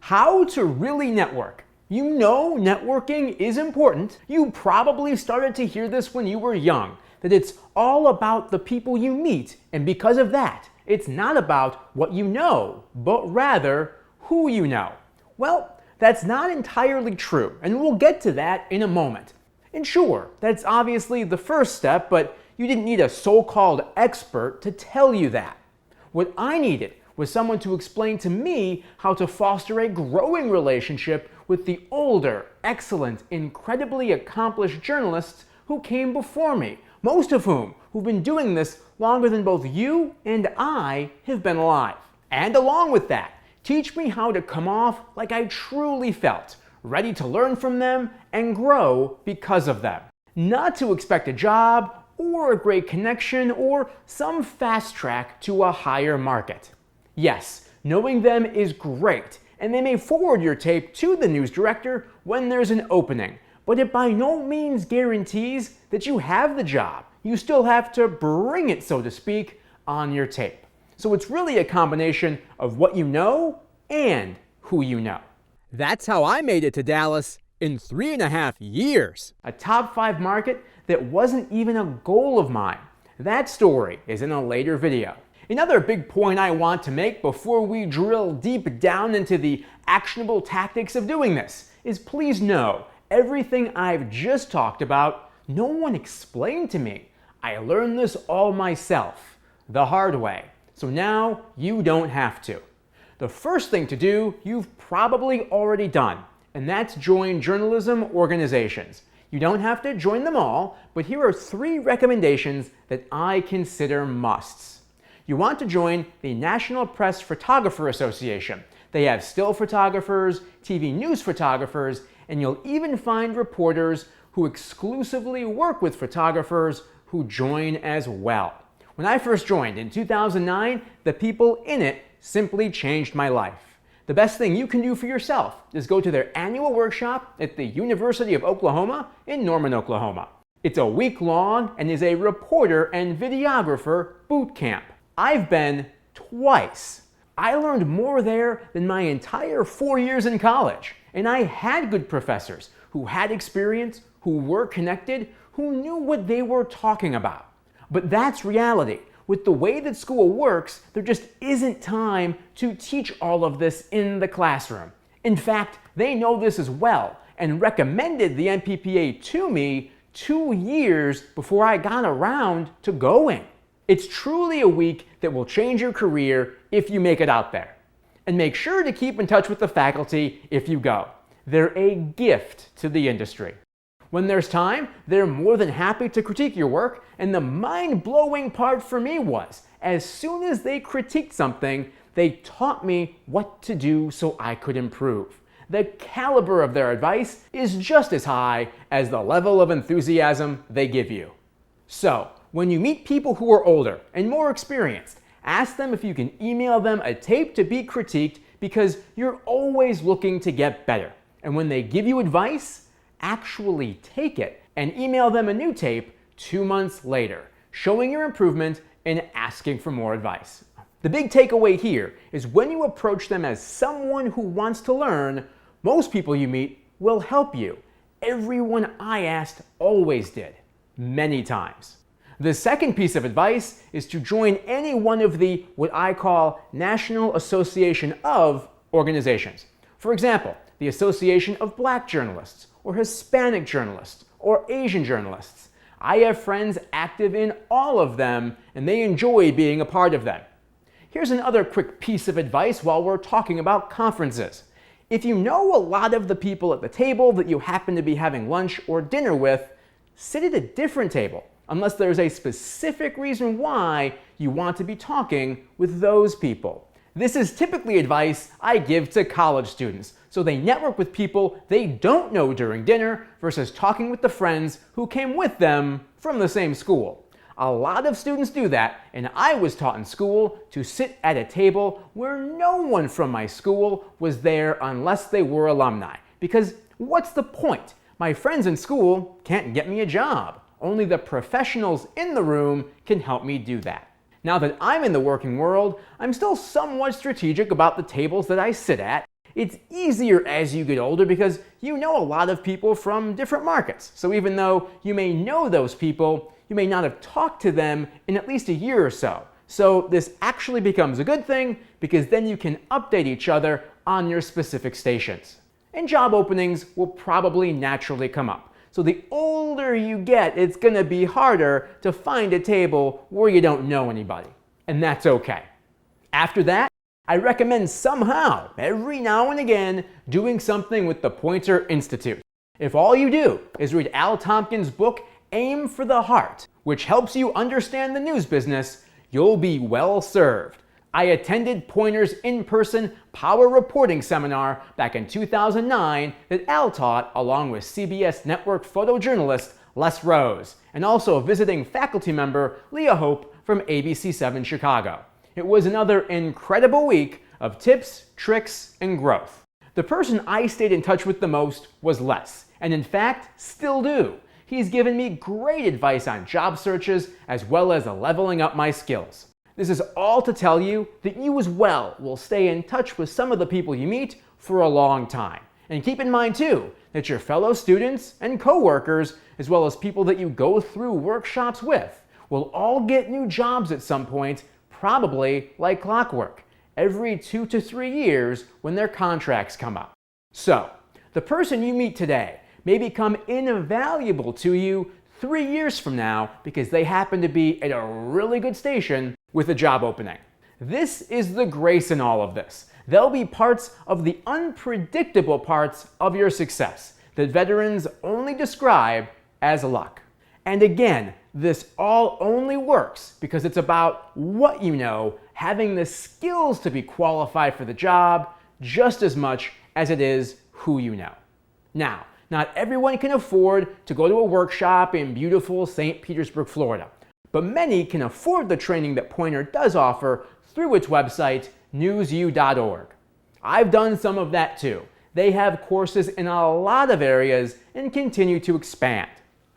How to really network. You know networking is important. You probably started to hear this when you were young, that it's all about the people you meet, and because of that, it's not about what you know, but rather who you know. Well, that's not entirely true, and we'll get to that in a moment. And sure, that's obviously the first step, but you didn't need a so-called expert to tell you that. What I needed was someone to explain to me how to foster a growing relationship with the older, excellent, incredibly accomplished journalists who came before me, most of whom who've been doing this longer than both you and I have been alive. And along with that, teach me how to come off like I truly felt, ready to learn from them and grow because of them. Not to expect a job or a great connection or some fast track to a higher market. Yes, knowing them is great, and they may forward your tape to the news director when there's an opening, but it by no means guarantees that you have the job. You still have to bring it, so to speak, on your tape. So it's really a combination of what you know and who you know. That's how I made it to Dallas in 3.5 years. A top 5 market that wasn't even a goal of mine. That story is in a later video. Another big point I want to make before we drill deep down into the actionable tactics of doing this is please know everything I've just talked about, no one explained to me. I learned this all myself, the hard way. So now you don't have to. The first thing to do, you've probably already done, and that's join journalism organizations. You don't have to join them all, but here are 3 recommendations that I consider musts. You want to join the National Press Photographer Association. They have still photographers, TV news photographers, and you'll even find reporters who exclusively work with photographers who join as well. When I first joined in 2009, the people in it simply changed my life. The best thing you can do for yourself is go to their annual workshop at the University of Oklahoma in Norman, Oklahoma. It's a week long and is a reporter and videographer boot camp. I've been twice. I learned more there than my entire 4 years in college, and I had good professors who had experience, who were connected, who knew what they were talking about. But that's reality. With the way that school works, there just isn't time to teach all of this in the classroom. In fact, they know this as well and recommended the NPPA to me 2 years before I got around to going. It's truly a week that will change your career if you make it out there. And make sure to keep in touch with the faculty if you go. They're a gift to the industry. When there's time, they're more than happy to critique your work, and the mind-blowing part for me was, as soon as they critiqued something, they taught me what to do so I could improve. The caliber of their advice is just as high as the level of enthusiasm they give you. So, when you meet people who are older and more experienced, ask them if you can email them a tape to be critiqued because you're always looking to get better. And when they give you advice, actually take it and email them a new tape 2 months later, showing your improvement and asking for more advice. The big takeaway here is when you approach them as someone who wants to learn, most people you meet will help you. Everyone I asked always did, many times. The second piece of advice is to join any one of the, what I call, National Association of organizations. For example, the Association of Black Journalists, or Hispanic Journalists, or Asian Journalists. I have friends active in all of them, and they enjoy being a part of them. Here's another quick piece of advice while we're talking about conferences. If you know a lot of the people at the table that you happen to be having lunch or dinner with, sit at a different table, unless there's a specific reason why you want to be talking with those people. This is typically advice I give to college students, so they network with people they don't know during dinner versus talking with the friends who came with them from the same school. A lot of students do that, and I was taught in school to sit at a table where no one from my school was there unless they were alumni. Because what's the point? My friends in school can't get me a job. Only the professionals in the room can help me do that. Now that I'm in the working world, I'm still somewhat strategic about the tables that I sit at, It's easier as you get older because you know a lot of people from different markets. So even though you may know those people, you may not have talked to them in at least a year or so. So this actually becomes a good thing because then you can update each other on your specific stations. And job openings will probably naturally come up. So the older you get, it's going to be harder to find a table where you don't know anybody. And that's okay. After that, I recommend somehow, every now and again, doing something with the Poynter Institute. If all you do is read Al Tompkins' book, Aim for the Heart, which helps you understand the news business, you'll be well served. I attended Poynter's in-person power reporting seminar back in 2009 that Al taught along with CBS network photojournalist Les Rose, and also visiting faculty member Leah Hope from ABC7 Chicago. It was another incredible week of tips, tricks, and growth. The person I stayed in touch with the most was Les, and in fact, still do. He's given me great advice on job searches as well as leveling up my skills. This is all to tell you that you as well will stay in touch with some of the people you meet for a long time. And keep in mind too that your fellow students and coworkers, as well as people that you go through workshops with, will all get new jobs at some point, probably like clockwork, every 2 to 3 years when their contracts come up. So, the person you meet today may become invaluable to you 3 years from now because they happen to be at a really good station with a job opening. This is the grace in all of this. They'll be parts of the unpredictable parts of your success that veterans only describe as luck. And again, this all only works because it's about what you know, having the skills to be qualified for the job just as much as it is who you know. Now, not everyone can afford to go to a workshop in beautiful St. Petersburg, Florida, but many can afford the training that Poynter does offer through its website, newsu.org. I've done some of that too. They have courses in a lot of areas and continue to expand.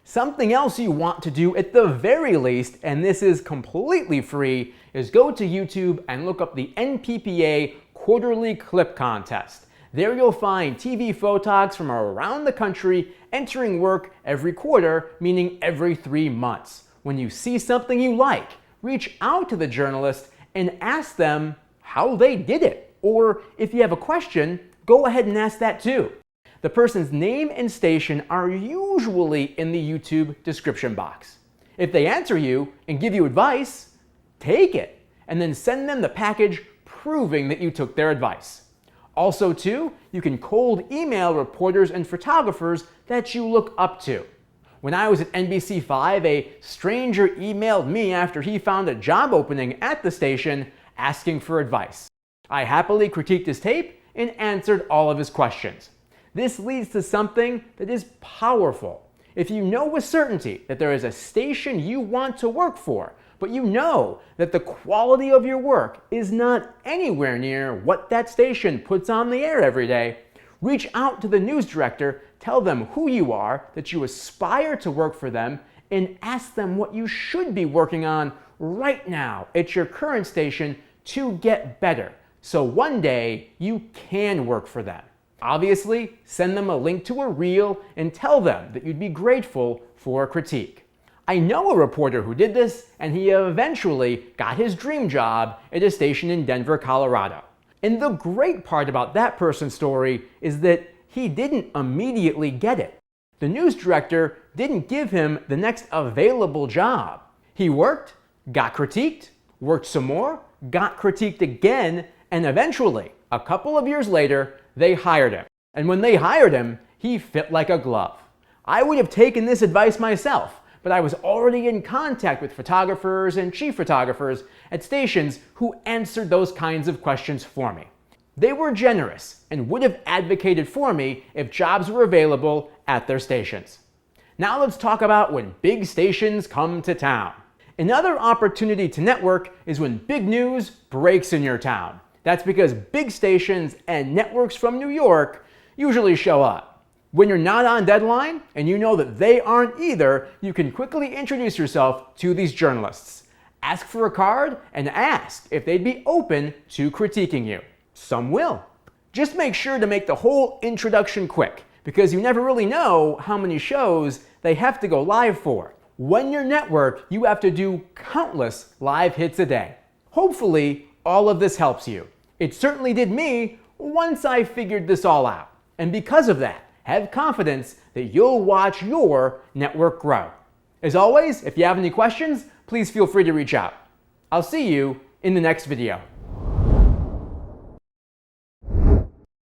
Something else you want to do at the very least, and this is completely free, is go to YouTube and look up the NPPA Quarterly Clip Contest. There you'll find TV photogs from around the country entering work every quarter, meaning every 3 months. When you see something you like, reach out to the journalist and ask them how they did it. Or if you have a question, go ahead and ask that too. The person's name and station are usually in the YouTube description box. If they answer you and give you advice, take it, and then send them the package proving that you took their advice. Also too, you can cold email reporters and photographers that you look up to. When I was at NBC5, a stranger emailed me after he found a job opening at the station asking for advice. I happily critiqued his tape and answered all of his questions. This leads to something that is powerful. If you know with certainty that there is a station you want to work for, but you know that the quality of your work is not anywhere near what that station puts on the air every day, reach out to the news director, tell them who you are, that you aspire to work for them, and ask them what you should be working on right now at your current station to get better, so one day you can work for them. Obviously, send them a link to a reel and tell them that you'd be grateful for a critique. I know a reporter who did this, and he eventually got his dream job at a station in Denver, Colorado. And the great part about that person's story is that he didn't immediately get it. The news director didn't give him the next available job. He worked, got critiqued, worked some more, got critiqued again, and eventually, a couple of years later, they hired him. And when they hired him, he fit like a glove. I would have taken this advice myself, but I was already in contact with photographers and chief photographers at stations who answered those kinds of questions for me. They were generous and would have advocated for me if jobs were available at their stations. Now let's talk about when big stations come to town. Another opportunity to network is when big news breaks in your town. That's because big stations and networks from New York usually show up. When you're not on deadline and you know that they aren't either, you can quickly introduce yourself to these journalists. Ask for a card and ask if they'd be open to critiquing you. Some will. Just make sure to make the whole introduction quick, because you never really know how many shows they have to go live for. When you network, you have to do countless live hits a day. Hopefully, all of this helps you. It certainly did me once I figured this all out. And because of that, have confidence that you'll watch your network grow. As always, if you have any questions, please feel free to reach out. I'll see you in the next video.